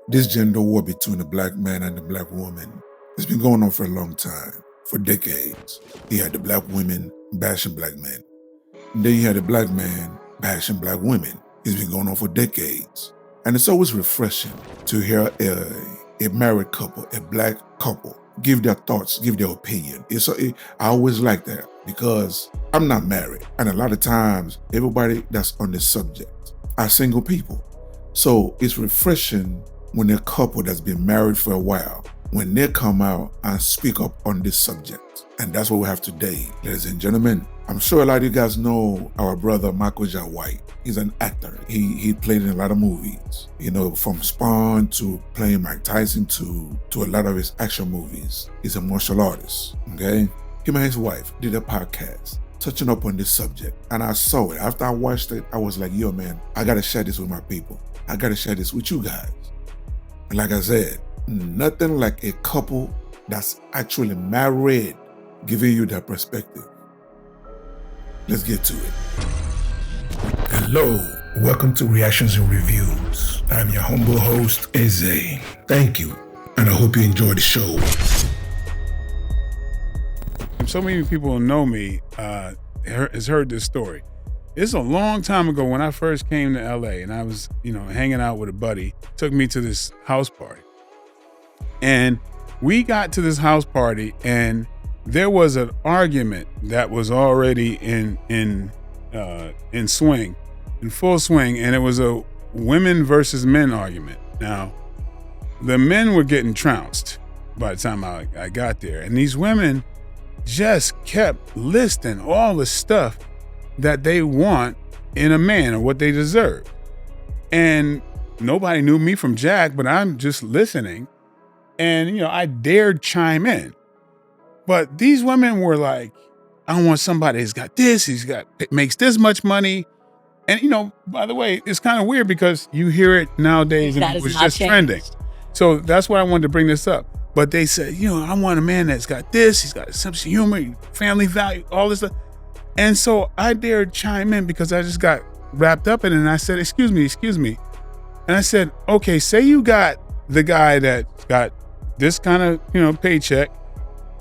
This gender war between the black man and the black woman has been going on for a long time, for decades. You had the black women bashing black men. And then you had the black man bashing black women. It's been going on for decades. And it's always refreshing to hear a married couple, a black couple, give their thoughts, give their opinion. I always like that because I'm not married. And a lot of times, everybody that's on this subject are single people. So it's refreshing when a couple that's been married for a while, when they come out and speak up on this subject. And that's what we have today, ladies and gentlemen. I'm sure a lot of you guys know our brother Michael J. White. He's an actor. He played in a lot of movies, from Spawn to playing Mike Tyson to a lot of his action movies. He's a martial artist, okay? Him and his wife did a podcast touching up on this subject. And I saw it. After I watched it, I was like, yo, man, I got to share this with my people. I got to share this with you guys. And like I said, nothing like a couple that's actually married giving you that perspective. Let's get to it. Hello, welcome to Reactions and Reviews. I'm your humble host, Eze. Thank you, and I hope you enjoy the show. So many people know me has heard this story. It's a long time ago when I first came to LA and I was, hanging out with a buddy, took me to this house party. And we got to this house party and there was an argument that was already in swing, in full swing, and it was a women versus men argument. Now, the men were getting trounced by the time I got there, and these women just kept listing all the stuff that they want in a man or what they deserve. And nobody knew me from Jack, but I'm just listening. And, I dared chime in. But these women were like, I want somebody who's got this, makes this much money. And, by the way, it's kind of weird because you hear it nowadays and it was just trending. So that's why I wanted to bring this up. But they said, I want a man that's got this, he's got a sense of humor, family value, all this stuff. And so I dared chime in because I just got wrapped up in it. And I said, excuse me. And I said, okay, say you got the guy that's got this kind of, paycheck,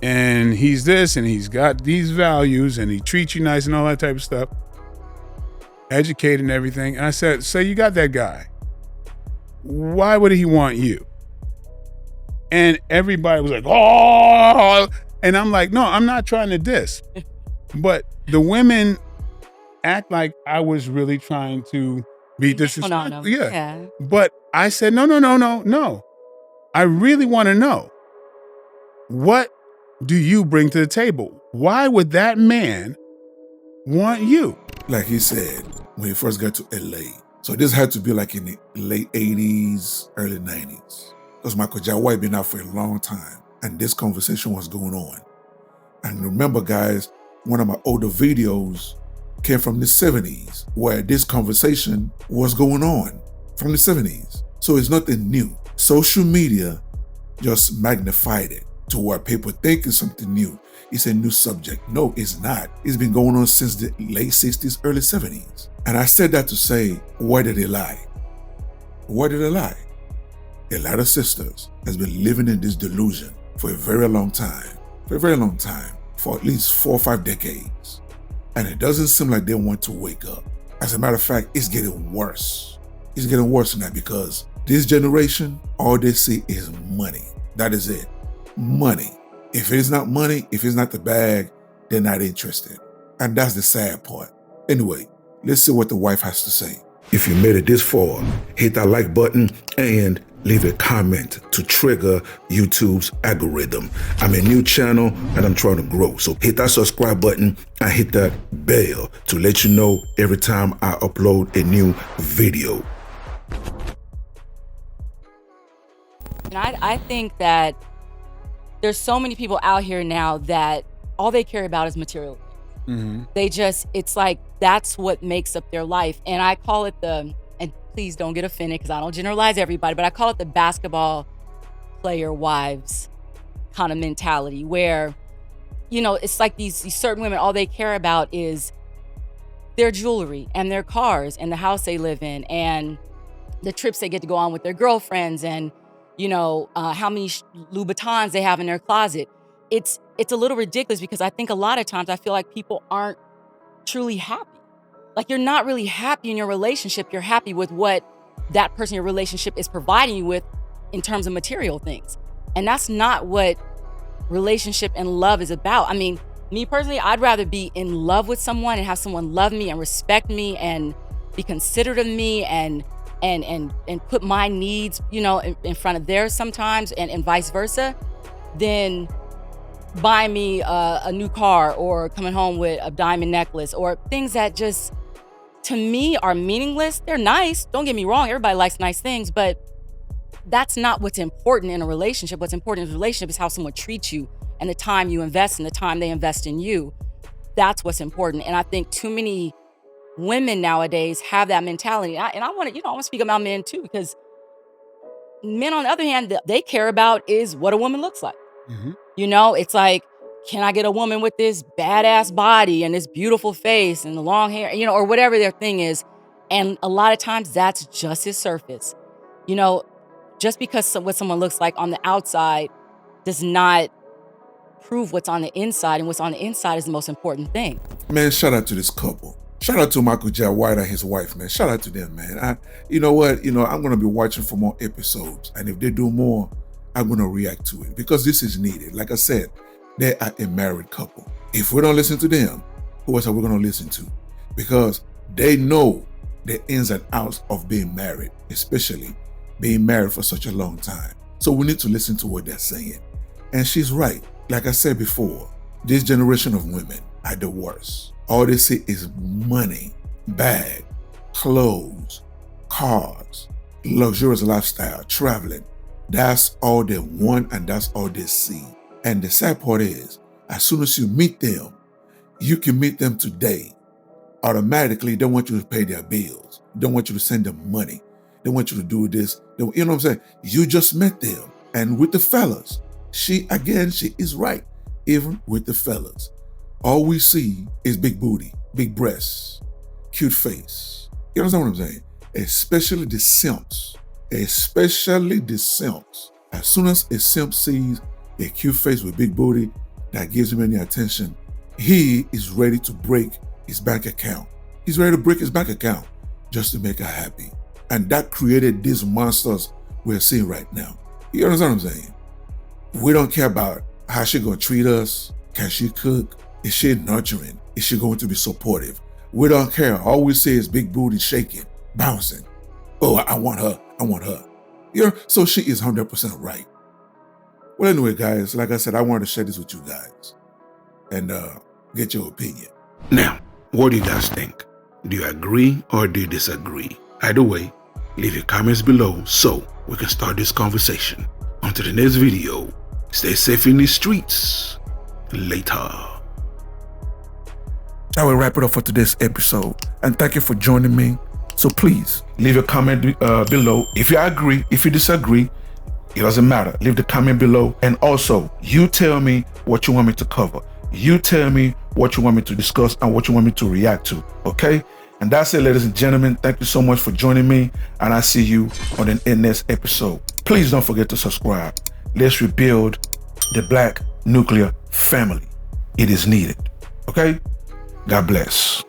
and he's this, and he's got these values, and he treats you nice and all that type of stuff, educated and everything. And I said, say you got that guy. Why would he want you? And everybody was like, oh, and I'm like, no, I'm not trying to diss. But the women act like I was really trying to be disrespectful. Yeah. But I said, no. I really want to know, what do you bring to the table? Why would that man want you? Like he said, when he first got to LA. So this had to be like in the late 80s, early 90s. Because Michael J. White been out for a long time. And this conversation was going on. And remember, guys, one of my older videos came from the 70s, where this conversation was going on from the 70s. So it's nothing new. Social media just magnified it to where people think it's something new. It's a new subject. No, it's not. It's been going on since the late 60s, early 70s. And I said that to say, where did they lie? Where did they lie? A lot of sisters has been living in this delusion for a very long time. For at least 4 or 5 decades. And it doesn't seem like they want to wake up. As a matter of fact, it's getting worse. It's getting worse now because this generation, all they see is money. That is it. Money. If it is not money, if it's not the bag, they're not interested. And that's the sad part. Anyway, let's see what the wife has to say. If you made it this far, hit that like button and leave a comment to trigger YouTube's algorithm. I'm a new channel and I'm trying to grow. So hit that subscribe button and hit that bell to let you know every time I upload a new video. And I think that there's so many people out here now that all they care about is material. Mm-hmm. It's like that's what makes up their life. And I call it and please don't get offended because I don't generalize everybody, but I call it the basketball player wives kind of mentality where, it's like these certain women, all they care about is their jewelry and their cars and the house they live in and the trips they get to go on with their girlfriends and, how many Louboutins they have in their closet. It's a little ridiculous because I think a lot of times I feel like people aren't truly happy. Like you're not really happy in your relationship. You're happy with what that person in your relationship is providing you with in terms of material things. And that's not what relationship and love is about. I mean, me personally, I'd rather be in love with someone and have someone love me and respect me and be considerate of me and put my needs, in front of theirs sometimes and vice versa, than buy me a new car or coming home with a diamond necklace or things that just, to me, are meaningless. They're nice. Don't get me wrong. Everybody likes nice things, but that's not what's important in a relationship. What's important in a relationship is how someone treats you and the time you invest and the time they invest in you. That's what's important. And I think too many women nowadays have that mentality. I want to speak about men too, because men, on the other hand, they care about is what a woman looks like. Mm-hmm. It's like, can I get a woman with this badass body and this beautiful face and the long hair, or whatever their thing is. And a lot of times that's just his surface. Just because what someone looks like on the outside does not prove what's on the inside, and what's on the inside is the most important thing. Man, shout out to this couple. Shout out to Michael J. White and his wife, man. Shout out to them, man. You know what? I'm going to be watching for more episodes. And if they do more, I'm going to react to it because this is needed. Like I said, they are a married couple. If we don't listen to them, who else are we going to listen to? Because they know the ins and outs of being married, especially being married for such a long time. So we need to listen to what they're saying. And she's right. Like I said before, this generation of women are the worst. All they see is money, bag, clothes, cars, luxurious lifestyle, traveling. That's all they want and that's all they see. And the sad part is, as soon as you meet them, you can meet them today. Automatically, they want you to pay their bills. They don't want you to send them money. They want you to do this. You know what I'm saying? You just met them. And with the fellas, she is right. Even with the fellas, all we see is big booty, big breasts, cute face. You understand what I'm saying? Especially the simps. As soon as a simp sees a cute face with big booty that gives him any attention, he is ready to break his bank account. He's ready to break his bank account just to make her happy. And that created these monsters we're seeing right now. You understand what I'm saying? We don't care about how she gonna treat us. Can she cook? Is she nurturing? Is she going to be supportive? We don't care. All we see is big booty shaking, bouncing. Oh, I want her. So she is 100% right. Well, anyway, guys, like I said, I wanted to share this with you guys and get your opinion. Now, what do you guys think? Do you agree or do you disagree? Either way, leave your comments below so we can start this conversation. Until the next video, stay safe in the streets. Later. That will wrap it up for today's episode. And thank you for joining me. So please leave a comment below. If you agree, if you disagree, it doesn't matter. Leave the comment below. And also, you tell me what you want me to cover. You tell me what you want me to discuss and what you want me to react to. Okay? And that's it, ladies and gentlemen. Thank you so much for joining me. And I'll see you on the next episode. Please don't forget to subscribe. Let's rebuild the Black nuclear family. It is needed. Okay? God bless.